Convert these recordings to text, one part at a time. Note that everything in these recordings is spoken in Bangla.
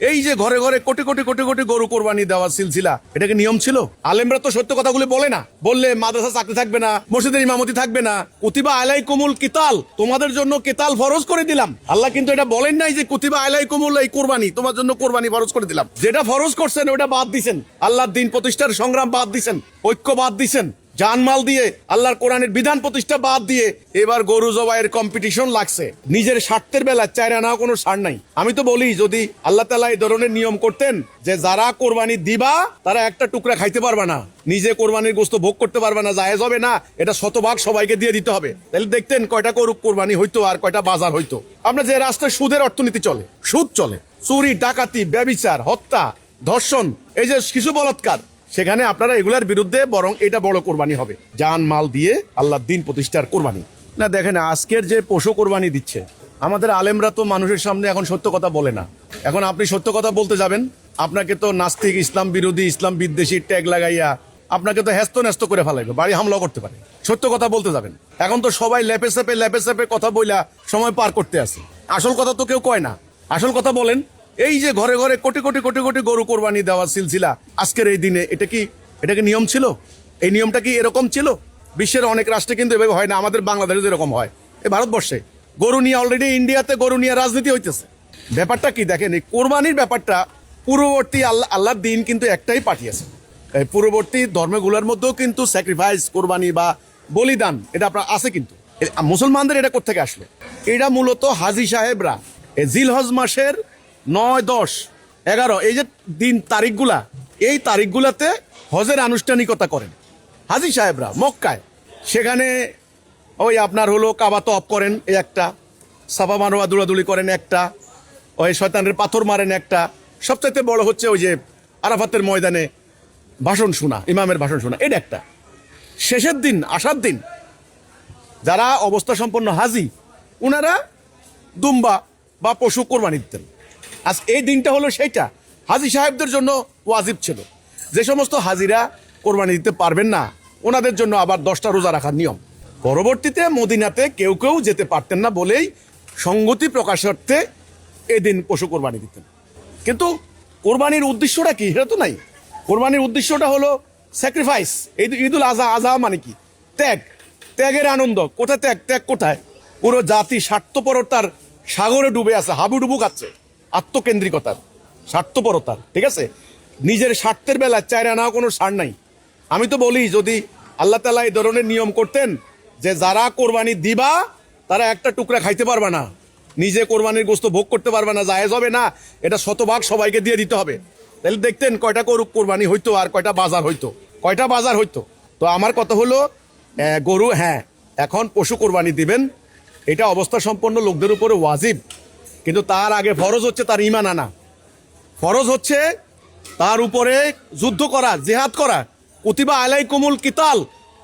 এই যে ঘরে ঘরে কোটি কোটি কোটি কোটি গরু কোরবানি দেওয়ার সিলসিলা, এটা কি নিয়ম ছিল? আলেমরা তো সত্য কথাগুলি বলে না, বললে মাদ্রাসা চাকরি থাকবে না, মসজিদের ইমামতি থাকবে না। কুতিবা আলাইকুমুল কিতাল, তোমাদের জন্য কিতাল ফরজ করে দিলাম। আল্লাহ কিন্তু এটা বলেন নাই যে কুতিবা আলাইকুমুল এই কোরবানি, তোমার জন্য কোরবানি ফরজ করে দিলাম। যেটা ফরজ করছেন ওটা বাদ দিছেন, আল্লাহর দিন প্রতিষ্ঠার সংগ্রাম বাদ দিছেন, ঐক্য বাদ দিছেন, জানমাল দিয়ে আল্লাহর কোরআনের বিধান প্রতিষ্ঠা বাদ দিয়ে এবার গরু জবাইয়ের কম্পিটিশন লাগছে। নিজের স্বার্থের বেলা চাইরা না কোনো ছাড় নাই। আমি তো বলি, যদি আল্লাহ তাআলা এই ধরনের নিয়ম করতেন যে যারা কোরবানি দিবা তারা একটা টুকরা খাইতে পারবে না, নিজে কোরবানির গোশত ভোগ করতে পারবে না, জায়েজ হবে না, এটা শতভাগ সবাইকে দিয়ে দিতে হবে, তাহলে দেখতেন কয়টা গরু কোরবানি হইতো আর কয়টা বাজার হইতো। আমরা যে রাস্তায় সুদের অর্থনীতি চলে, সুদ চলে, চুরি, ডাকাতি, ব্যভিচার, হত্যা, ধর্ষণ, এই যে শিশু বলাৎকার, সেখানে আপনারা এগুলার বিরুদ্ধে বরং এটা বড় কোরবানি হবে, জান মাল দিয়ে আল্লাহর দিন প্রতিষ্ঠার কোরবানি। না দেখেন, আজকের যে পশু কোরবানি দিচ্ছে, আমাদের আলেমরা তো মানুষের সামনে এখন সত্য কথা বলে না। এখন আপনি সত্য কথা বলতে যাবেন, আপনাকে তো নাস্তিক, ইসলাম বিরোধী, ইসলাম বিদ্বেষী ট্যাগ লাগাইয়া আপনাকে তো হ্যাস্ত ন্যস্ত করে ফেলাইবে, বাড়ি হামলা করতে পারে। সত্য কথা বলতে যাবেন, এখন তো সবাই লেপে চেপে কথা বইলা সময় পার করতে আসে। আসল কথা তো কেউ কয় না। আসল কথা বলেন, এই যে ঘরে ঘরে কোটি কোটি কোটি কোটি গরু কোরবানি দেওয়ার সিলসিলা আজকের এই দিনে, এটা কি নিয়ম ছিল? এই নিয়মটা কি এরকম ছিল? বিশ্বের অনেক রাষ্ট্রে কিন্তু এভাবে হয় না, আমাদের বাংলাদেশে যেরকম হয়। এই ভারতবর্ষে গরু নিয়ে অলরেডি ইন্ডিয়াতে গরু নিয়ে রাজনীতি হইতেছে। ব্যাপারটা কি দেখেন, এই কোরবানির ব্যাপারটা পূর্ববর্তী আল্লাহর দিন কিন্তু একটাই পাঠিয়েছে। এই পূর্ববর্তী ধর্মগুলোর মধ্যেও কিন্তু স্যাক্রিফাইস, কোরবানি বা বলিদান এটা আপনার আছে, কিন্তু মুসলমানদের এটা কোত্থেকে আসলো? এটা মূলত হাজী সাহেবরা এই জিলহজ মাসের 9, 10, 11 এই যে দিন তারিখগুলা, এই তারিখগুলাতে হজের আনুষ্ঠানিকতা করেন হাজী সাহেবরা মক্কায়। সেখানে ওই আপনার হলো কাবা তওয়াফ করেন এই একটা, সাফা মারওয়া দৌড়াদৌড়ি করেন একটা, ওই শয়তানের পাথর মারেন একটা, সবচাইতে বড় হচ্ছে ওই যে আরাফাতের ময়দানে ভাষণ শোনা, ইমামের ভাষণ শোনা, এটা একটা। শেষের দিন, আসার দিন যারা অবস্থা সম্পন্ন হাজি, উনারা দুম্বা বা পশু কোরবানি দিতেন। আজ এই দিনটা হলো সেইটা হাজী সাহেবদের জন্য ওয়াজিব ছিল। যে সমস্ত হাজিরা কোরবানি দিতে পারবেন না, ওনাদের জন্য আবার 10টা রোজা রাখার নিয়ম। পরবর্তীতে মদিনাতে কেউ কেউ যেতে পারতেন না বলেই সঙ্গতি প্রকাশার্থে এদিন পশু কোরবানি দিতেন। কিন্তু কোরবানির উদ্দেশ্যটা কি, সেটা তো নাই। কোরবানির উদ্দেশ্যটা হলো স্যাক্রিফাইস। ঈদুল আজহা মানে কি? ত্যাগের আনন্দ। কোথায় ত্যাগ কোথায়? পুরো জাতি স্বার্থপরতার সাগরে ডুবে আছে, হাবুডুবু খাচ্ছে, আত্মকেন্দ্রিকতার, স্বার্থপরতার। ঠিক আছে, নিজের স্বার্থের বেলা চাইরা না কোনো ছাড় নাই। আমি তো বলি, যদি আল্লাহ তাআলা এই ধরনের নিয়ম করতেন যে যারা কোরবানি দিবা তারা একটা টুকরা খাইতে পারবে না, নিজে কোরবানির গোশত ভোগ করতে পারবে না, জায়েজ হবে না, এটা শতভাগ সবাইকে দিয়ে দিতে হবে, তাহলে দেখতেন কয়টা গরু কোরবানি হইতো আর কয়টা বাজার হইতো। তো আমার কথা হলো, গরু হ্যাঁ এখন পশু কোরবানি দিবেন, এটা অবস্থা সম্পন্ন লোকদের উপরে ওয়াজিব, কিন্তু তার আগে ফরজ হচ্ছে তার ঈমান আনা। ফরজ হচ্ছে তার উপরে যুদ্ধ করা, জিহাদ করা। কুতিবা আলাইকুমুল কিতাল,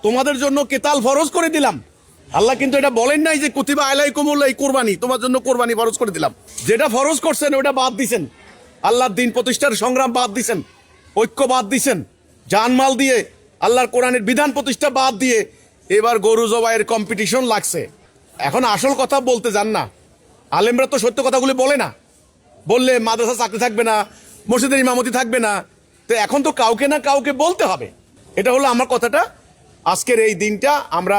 তোমাদের জন্য কিতাল ফরজ করে দিলাম। আল্লাহ কিন্তু এটা বলেন নাই যে কুতিবা আলাইকুমুল এই কোরবানি, তোমার জন্য কোরবানি ফরজ করে দিলাম। যেটা ফরজ করছেন ওটা বাদ দিছেন, আল্লাহর দিন প্রতিষ্ঠার সংগ্রাম বাদ দিছেন, ঐক্য বাদ দিছেন, জানমাল দিয়ে আল্লাহর কোরআনের বিধান প্রতিষ্ঠা বাদ দিয়ে এবার গরু জবাইয়ের কম্পিটিশন লাগছে। এখন আসল কথা বলতে যান না, আলেমরা তো সত্য কথাগুলি বলে না, বললে মাদ্রাসা চাকরি থাকবে না, মসজিদের ইমামতি থাকবে না। তো এখন তো কাউকে না কাউকে বলতে হবে। এটা হলো আমার কথাটা। আজকের এই দিনটা আমরা,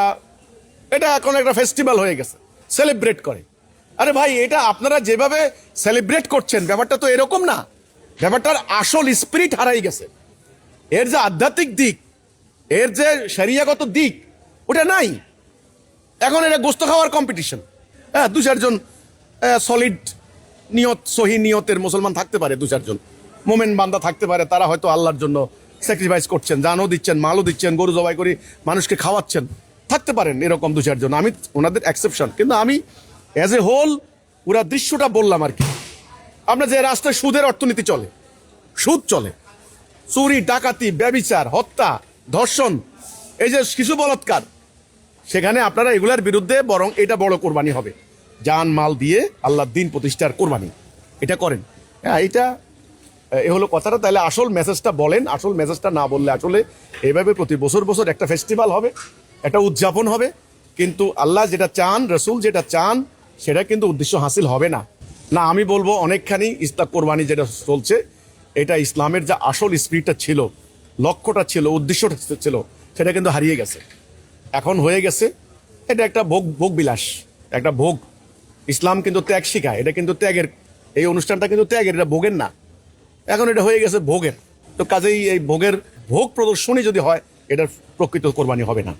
এটা এখন একটা ফেস্টিভ্যাল হয়ে গেছে, সেলিব্রেট করে। আরে ভাই, এটা আপনারা যেভাবে সেলিব্রেট করছেন ব্যাপারটা তো এরকম না। ব্যাপারটার আসল স্পিরিট হারাই গেছে। এর যে আধ্যাত্মিক দিক, এর যে শরিয়াগত দিক, ওটা নাই। এখন এটা গোস্ত খাওয়ার কম্পিটিশন। হ্যাঁ, 2-4 জন সলিড নিয়ত, সহি নিয়তের মুসলমান থাকতে পারে, 2-4 জন মোমেন বান্দা থাকতে পারে, তারা হয়তো আল্লাহর জন্য স্যাক্রিফাইস করছেন, জানও দিচ্ছেন, মালও দিচ্ছেন, গরু জবাই করে মানুষকে খাওয়াচ্ছেন, থাকতে পারেন এরকম 2-4 জন, আমি ওনাদের এক্সেপশন। কিন্তু আমি অ্যাজ এ হোল পুরা দৃশ্যটা বললাম আর কি। আমরা যে রাস্তায় সুদের অর্থনীতি চলে, সুদ চলে, চুরি, ডাকাতি, ব্যভিচার, হত্যা, ধর্ষণ, এই যে শিশু বলাৎকার, সেখানে আপনারা এগুলার বিরুদ্ধে বরং এটা বড় কোরবানি হবে, জান মাল দিয়ে আল্লাহর দিন প্রতিষ্ঠার কোরবানি, এটা করেন। হ্যাঁ, এটা এ হলো কথাটা। তাহলে আসল মেসেজটা বলেন। আসল মেসেজটা না বললে আসলে এইভাবে প্রতি বছর একটা ফেস্টিভ্যাল হবে, একটা উদযাপন হবে, কিন্তু আল্লাহ যেটা চান, রসুল যেটা চান, সেটা কিন্তু উদ্দেশ্য হাসিল হবে না। না, আমি বলবো অনেকখানি ইসলাম কোরবানি যেটা চলছে, এটা ইসলামের যে আসল স্পিরিটটা ছিল, লক্ষ্যটা ছিল, উদ্দেশ্যটা ছিল, সেটা কিন্তু হারিয়ে গেছে। এখন হয়ে গেছে এটা একটা ভোগ, ভোগ বিলাস, একটা ভোগ। ইসলাম কিন্তু ত্যাগ শিখায়, এটা কিন্তু ত্যাগের, এই অনুষ্ঠানটা কিন্তু ত্যাগের, এটা ভোগের না। এখন এটা হয়ে গেছে ভোগের। তো কাজেই এই ভোগের ভোগ প্রদর্শনী যদি হয়, এটার প্রকৃত কোরবানি হবে না।